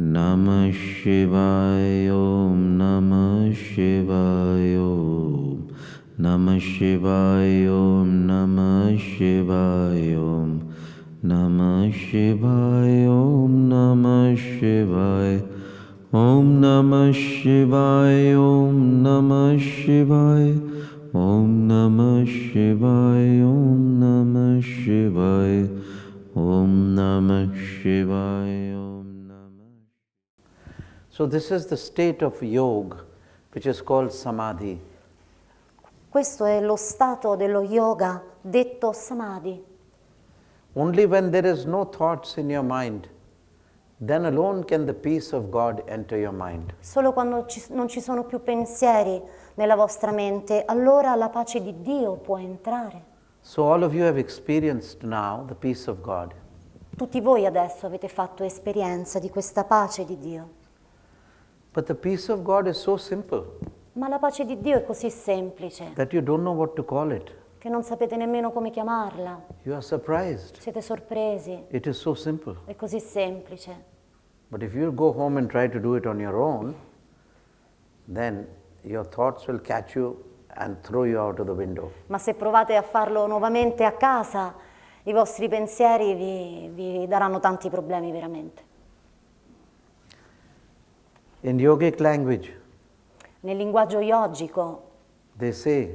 Namah Shivaya Om Namah Shivaya Om Namah Shivaya Om Namah Shivaya Om Namah Shivaya Om Namah Shivaya Om Namah Shivaya Om Namah Shivaya Om Namah Shivaya Om Namah Shivaya Om Namah Shivaya Om Namah. So this is the state of yoga, which is called samadhi. Questo è lo stato dello yoga detto samadhi. Only when there is no thoughts in your mind, then alone can the peace of God enter your mind. Solo quando non ci sono più pensieri nella vostra mente, allora la pace di Dio può entrare. So all of you have experienced now the peace of God. Tutti voi adesso avete fatto esperienza di questa pace di Dio. But the peace of God is so simple Ma la pace di Dio è così semplice that you don't know what to call it. che non sapete nemmeno come chiamarla. You are surprised. Siete sorpresi. It is so simple. È così semplice. But if you go home and try to do it on your own, then your thoughts will catch you and throw you out of the window. Ma se provate a farlo nuovamente a casa, i vostri pensieri vi daranno tanti problemi veramente. In yogic language, Nel linguaggio yogico they say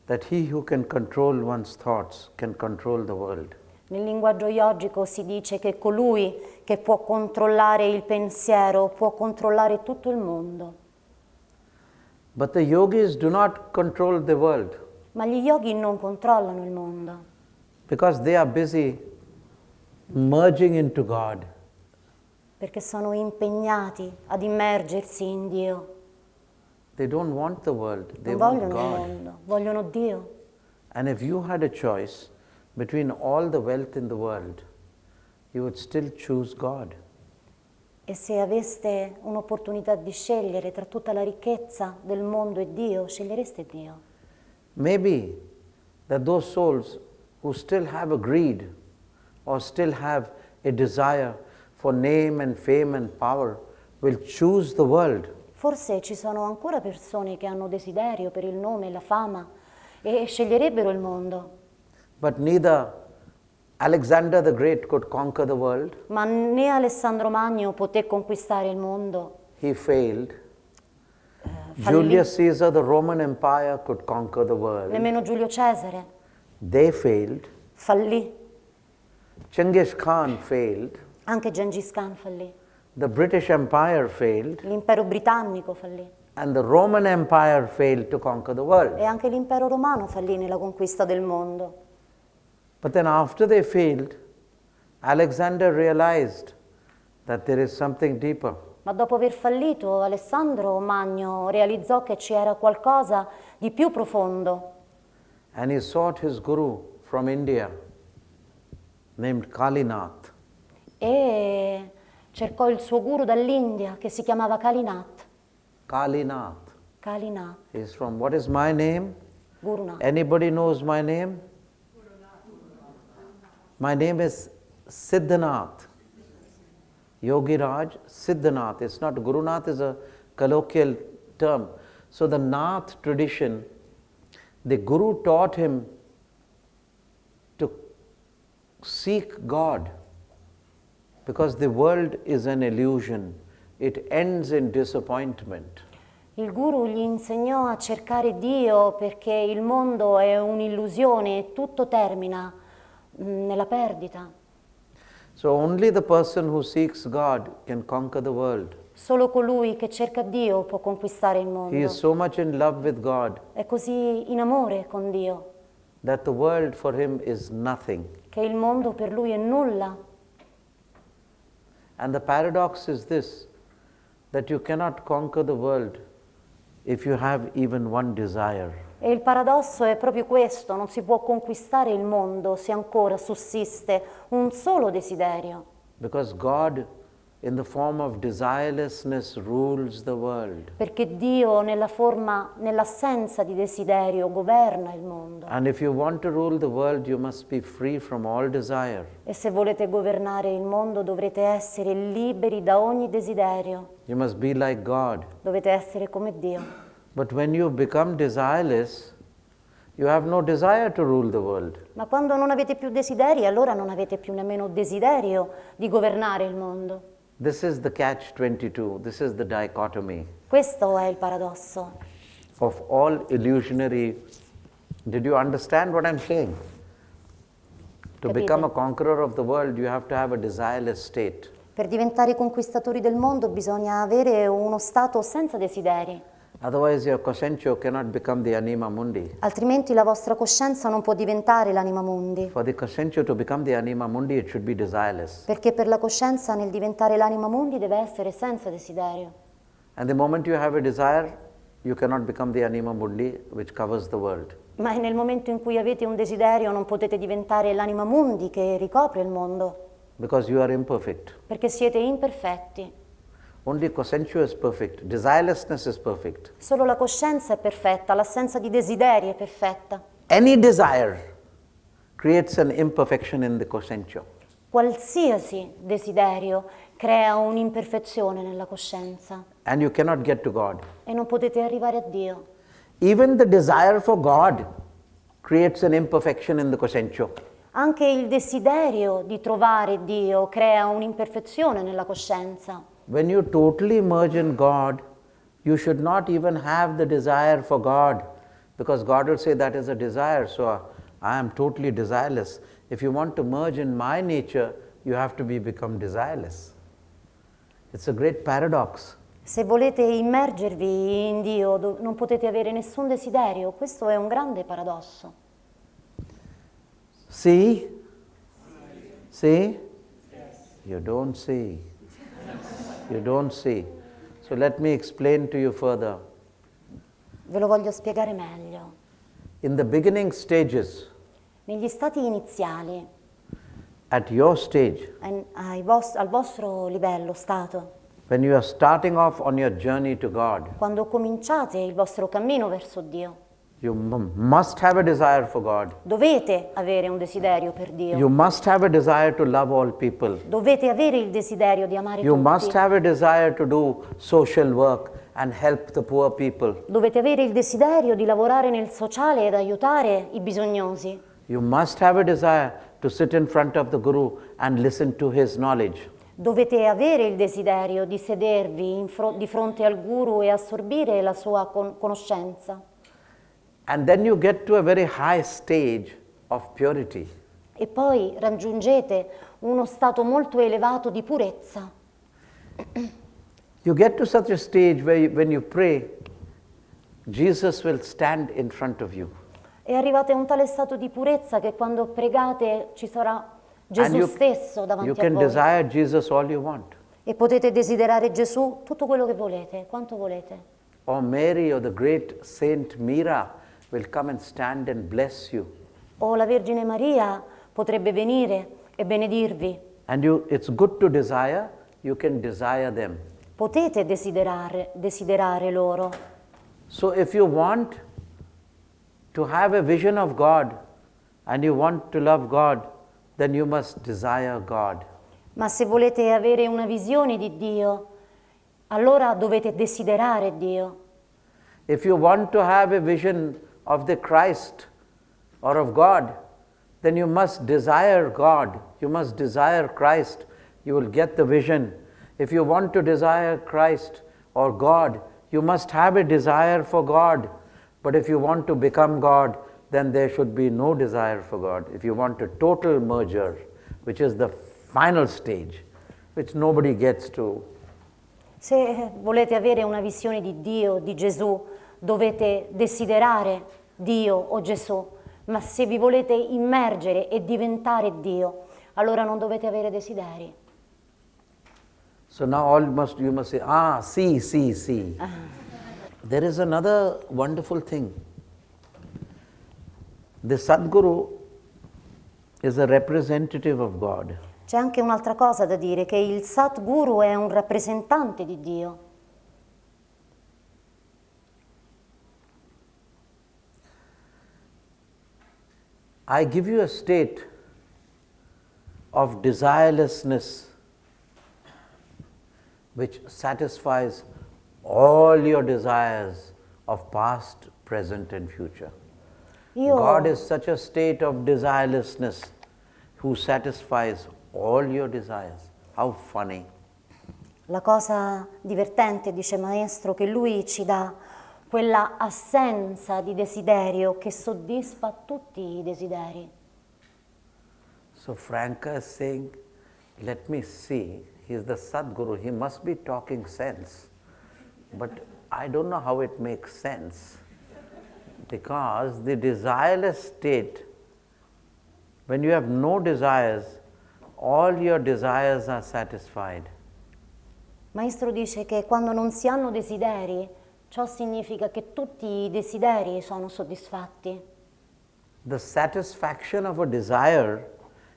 that he who can control one's thoughts can control the world. Nel linguaggio yogico si dice che colui che può controllare il pensiero può controllare tutto il mondo. But the yogis do not control the world Ma gli yogi non controllano il mondo, because they are busy merging into God. perché sono impegnati ad immergersi in Dio. They don't want the world, they Non want vogliono il God. mondo, vogliono Dio. And if you had a choice between all the wealth in the world, you would still choose God. E se aveste un'opportunità di scegliere tra tutta la ricchezza del mondo e Dio, scegliereste Dio. Maybe that those souls who still have a greed or still have a desire for name and fame and power will choose the world. Forse ci sono ancora persone che hanno desiderio per il nome e la fama e sceglierebbero il mondo. But neither Alexander the Great could conquer the world. Ma né Alessandro Magno poté conquistare il mondo. He failed. Fallì. Julius Caesar, the Roman Empire, could conquer the world. Nemmeno Giulio Cesare They failed. fallì. Genghis Khan failed. Anche Gengis Khan fallì. The British Empire failed. L'impero britannico fallì. And the Roman Empire failed to conquer the world. E anche l'impero romano fallì nella conquista del mondo. But then after they failed, Alexander realized that there is something deeper. Ma dopo aver fallito, Alessandro Magno realizzò che c'era qualcosa di più profondo. And he sought his guru from India, named Kalinath. E cercò il suo guru dall'India, che si chiamava Kalinath. Kalinath. Kalinath, He's from, what is my name? Gurunath. Anybody knows my name? My name is Siddhanath. Yogiraj Satgurunath. It's not, Gurunath is a colloquial term. So the Nath tradition, the Guru taught him to seek God because the world is an illusion. It ends in disappointment. Il guru gli insegnò a cercare Dio perché il mondo è un'illusione e tutto termina nella perdita. So only the person who seeks God can conquer the world. Solo colui che cerca Dio può conquistare il mondo. He is so much in love with God È così in amore con Dio that the world for him is nothing. che il mondo per lui è nulla. And the paradox is this, that you cannot conquer the world if you have even one desire. E il paradosso è proprio questo, non si può conquistare il mondo se ancora sussiste un solo desiderio. Because God in the form of desirelessness rules the world. Perché Dio nell'assenza di desiderio governa il mondo. And if you want to rule the world, you must be free from all desire. E se volete governare il mondo dovrete essere liberi da ogni desiderio. You must be like God. Dovete essere come Dio. But when you become desireless, you have no desire to rule the world. Ma quando non avete più desideri, allora non avete più nemmeno desiderio di governare il mondo. This is the catch-22. This is the dichotomy Questo è il paradosso. of all illusionary. Did you understand what I'm saying? To Capite? become a conqueror of the world, you have to have a desireless state. Per diventare conquistatori del mondo bisogna avere uno stato senza desideri, Otherwise, your coscienza cannot become the anima mundi. altrimenti la vostra coscienza non può diventare l'anima mundi. For the coscienza to become the anima mundi, it should be desireless. Perché per la coscienza nel diventare l'anima mundi deve essere senza desiderio. And the moment you have a desire, you cannot become the anima mundi, which covers the world. Ma nel momento in cui avete un desiderio non potete diventare l'anima mundi che ricopre il mondo, Because you are imperfect. perché siete imperfetti. Only coscienza is perfect. Desirelessness is perfect. Solo la coscienza è perfetta, l'assenza di desideri è perfetta. Any desire creates an imperfection in the coscienza. Qualsiasi desiderio crea un'imperfezione nella coscienza And you cannot get to God. e non potete arrivare a Dio. Even the desire for God creates an imperfection in the coscienza. Anche il desiderio di trovare Dio crea un'imperfezione nella coscienza. When you totally immerse in God, you should not even have the desire for God, because God will say that is a desire, so I am totally desireless. If you want to merge in my nature, you have to become desireless. It's a great paradox. Se volete immergervi in Dio, non potete avere nessun desiderio. Questo è un grande paradosso. See? See? You don't see. You don't see. So let me explain to you further. Ve lo voglio spiegare meglio. In the beginning stages, Negli stati iniziali, at your stage, al vostro livello, stato, when you are starting off on your journey to God, quando cominciate il vostro cammino verso Dio, you must have a desire for God. dovete avere un desiderio per Dio. You must have a desire to love all people. Dovete avere il desiderio di amare You must tutti. have a desire to do social work and help the poor people. Dovete avere il desiderio di lavorare nel sociale ed aiutare i bisognosi. You must have a desire to sit in front of the Guru and listen to his knowledge. Dovete avere il desiderio di sedervi di fronte al Guru e assorbire la sua conoscenza. And then you get to a very high stage of purity. E poi raggiungete uno stato molto elevato di purezza. You get to such a stage where when you pray, Jesus will stand in front of you. E arrivate a un tale stato di purezza che quando pregate ci sarà Gesù stesso You davanti a can voi. desire Jesus all you want. E potete desiderare Gesù tutto quello che volete, quanto volete. Or Mary or the great Saint Mira will come and stand and bless you. O la Vergine Maria potrebbe venire e benedirvi. And it's good to desire, you can desire them. Potete desiderare loro. So if you want to have a vision of God and you want to love God, then you must desire God. Ma se volete avere una visione di Dio, allora dovete desiderare Dio. If you want to have a vision of the Christ or of God, then you must desire God. You must desire Christ. You will get the vision. If you want to desire Christ or God, you must have a desire for God. But if you want to become God, then there should be no desire for God. If you want a total merger, which is the final stage, which nobody gets to. Se volete avere una visione di Dio, di Gesù, dovete desiderare Dio o Gesù. Ma se vi volete immergere e diventare Dio, allora non dovete avere desideri. So now you must say, see. There is another wonderful thing. The Sadguru is a representative of God. C'è anche un'altra cosa da dire, che il Satguru è un rappresentante di Dio. I give you a state of desirelessness which satisfies all your desires of past, present and future. God is such a state of desirelessness who satisfies all your desires. How funny. La cosa divertente, dice Maestro, che lui ci dà quella assenza di desiderio che soddisfa tutti i desideri. So Franca is saying, let me see, he is the Sadguru, he must be talking sense. But I don't know how it makes sense. Because the desireless state, when you have no desires, all your desires are satisfied. Maestro dice che quando non si hanno desideri, ciò significa che tutti i desideri sono soddisfatti. The satisfaction of a desire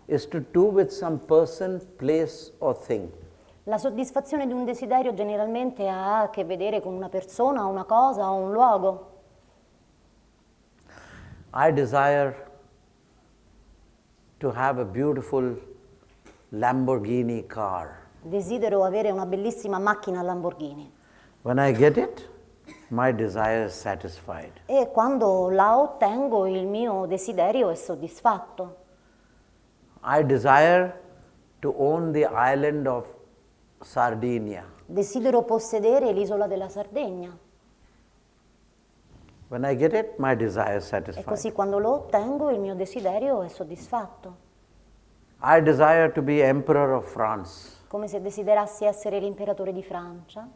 is to do with some person, place or thing. La soddisfazione di un desiderio generalmente ha a che vedere con una persona, una cosa o un luogo. I desire to have a beautiful Lamborghini car. Desidero avere una bellissima macchina Lamborghini. When I get it, my desire is satisfied. E quando la ottengo il mio desiderio è soddisfatto. I desire to own the island of Sardinia. Desidero possedere l'isola della Sardegna. When I get it, my desire is E satisfied. così quando lo ottengo il mio desiderio è soddisfatto. I desire to be emperor of France. Come se desiderassi essere l'imperatore di Francia.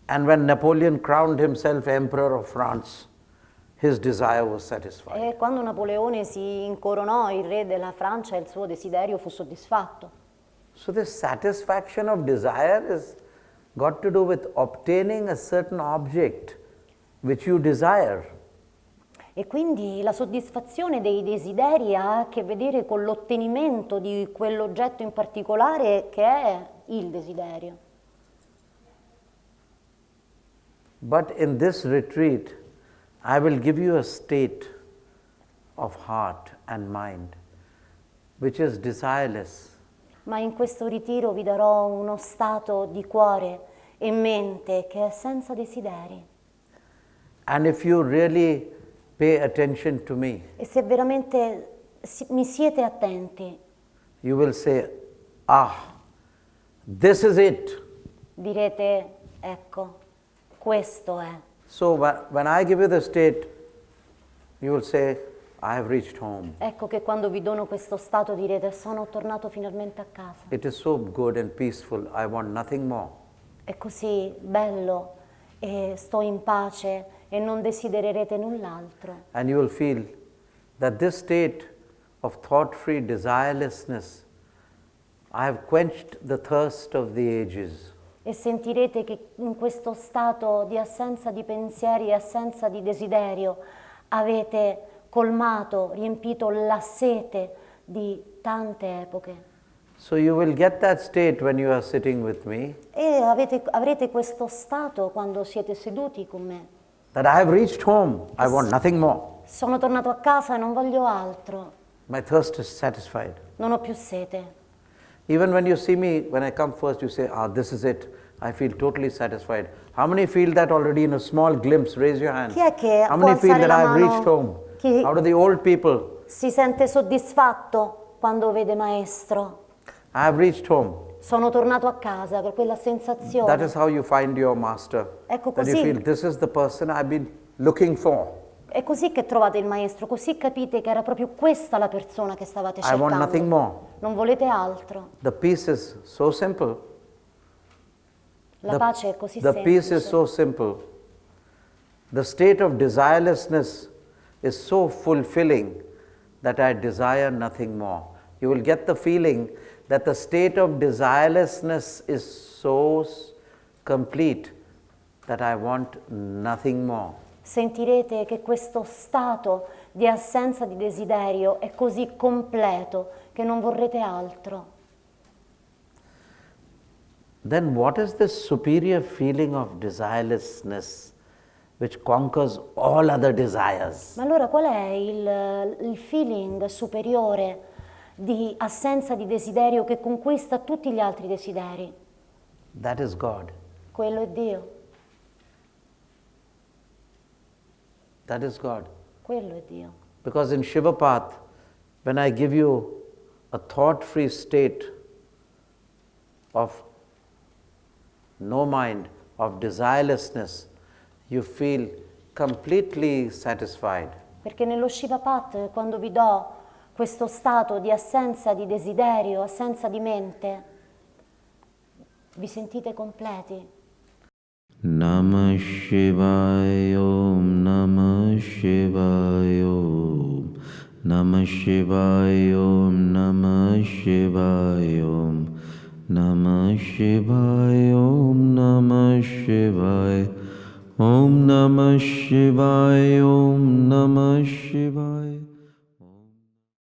And when Napoleon crowned himself emperor of France, his desire was satisfied. E quando Napoleone si incoronò il re della Francia, il suo desiderio fu soddisfatto. So this satisfaction of desire is got to do with obtaining a certain object which you desire. E quindi la soddisfazione dei desideri ha a che vedere con l'ottenimento di quell'oggetto in particolare che è il desiderio. But in this retreat, I will give you a state of heart and mind which is desireless. Ma in questo ritiro vi darò uno stato di cuore e mente che è senza desideri. And if you really pay attention to me, E se veramente mi siete attenti, you will say, ah, this is it. direte, ecco, questo è. So when I give you the state, you will say, I have reached home. Ecco che quando vi dono questo stato direte, sono tornato finalmente a casa. It is so good and peaceful, I want nothing more. È così bello e sto in pace e non desidererete null'altro. And you will feel that this state of thought-free desirelessness, I have quenched the thirst of the ages. E sentirete che in questo stato di assenza di pensieri e assenza di desiderio avete colmato, riempito la sete di tante epoche. So you will get that state when you are sitting with me, E avrete questo stato quando siete seduti con me. that I have reached home, I want nothing more. Sono tornato a casa e non voglio altro. My thirst is satisfied. Non ho più sete. Even when you see me, when I come first, you say, ah, this is it. I feel totally satisfied. How many feel that already in a small glimpse? Raise your hand. Chi è che How può many feel alzare that I la have reached mano? home? Chi Out of the old people, si sente soddisfatto quando vede Maestro? I have reached home. Sono tornato a casa per quella sensazione. That is how you find your master. Ecco That you così. feel, this is the person I've been looking for. È così che trovate il Maestro, così capite che era proprio questa la persona che stavate I want nothing cercando. more. Non volete altro. The peace is so simple. La pace è così The peace is semplice. so simple. The state of desirelessness is so fulfilling that I desire nothing more. You will get the feeling that the state of desirelessness is so complete that I want nothing more. Sentirete che questo stato di assenza di desiderio è così completo che non vorrete altro. then what is this superior feeling of desirelessness which conquers all other desires? Ma allora qual è il feeling superiore di assenza di desiderio che conquista tutti gli altri desideri? That is God. Quello è Dio. That is God. Quello è Dio. Because in Shiva Path, when I give you a thought-free state of no mind, of desirelessness, you feel completely satisfied. Perché nello Shiva Path, quando vi do questo stato di assenza di desiderio, assenza di mente, vi sentite completi. Namah Shivaya Om, Namah Shivaya Om, Namah Shivaya Om, Namah Shivaya Om, Namah Shivaya Om, Namah Shivaya Om, Namah Shivaya Om, Namah Shivaya.